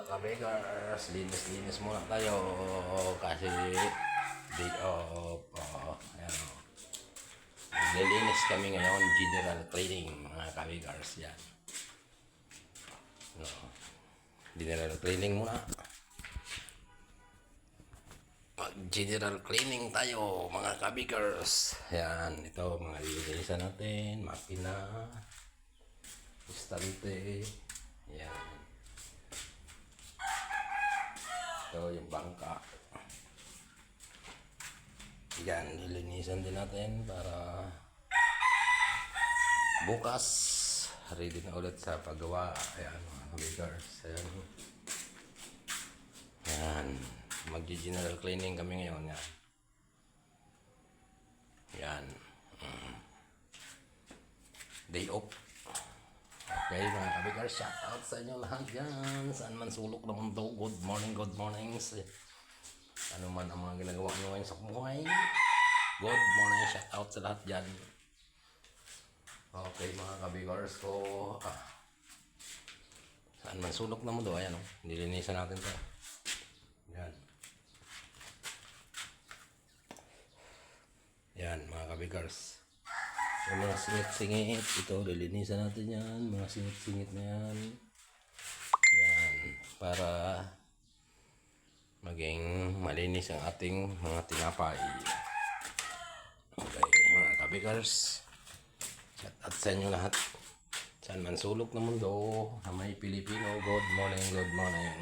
Mga kabigars, linis-linis muna tayo kasi day off. Ayan o. Naglilinis kami ngayon, general cleaning mga kabigars yan. No. General cleaning muna. Mag-general cleaning tayo mga kabigars. Yan, ito mga lilinisan natin, makina, istante, yan. Ito yung bangka. Yan, nilinisan din natin para bukas ready na ulit sa paggawa. Ayan mga kabigars. Ayan. Yan. Mag-general cleaning kami ngayon. Yan. Yan. Day off. Okay mga kabigars, shout out sa inyo lahat dyan. Saan man sulok ng mundo. Good morning, good mornings. Ano man ang mga ginagawa nyo ngayon sa buhay. Good morning, shout out sa lahat dyan. Okay mga kabigars ko. Saan man sulok ng mundo. Ayan o, nilinisan natin to. Yan. Yan mga kabigars. Yung mga singit-singit, ito, lilinisan natin yan. Mga singit-singit na yan. Yan, para maging malinis ang ating mga tinapay. Okay, mga kabigars. Shout out sa inyo lahat. Saan man sulok ng mundo na may Pilipino. Good morning, good morning.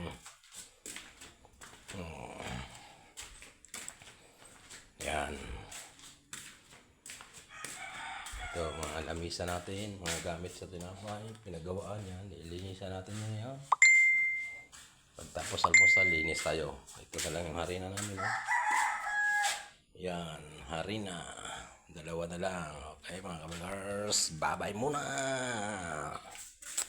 Yan. Ito, mga lamisa natin, mga gamit sa tinapay, pinagawaan yan, nilinisan natin yan ngayon. Pagtapos almusal, linis tayo. Ito na lang yung harina namin. Yan, harina. Dalawa na lang. Okay mga kabigars, bye-bye muna!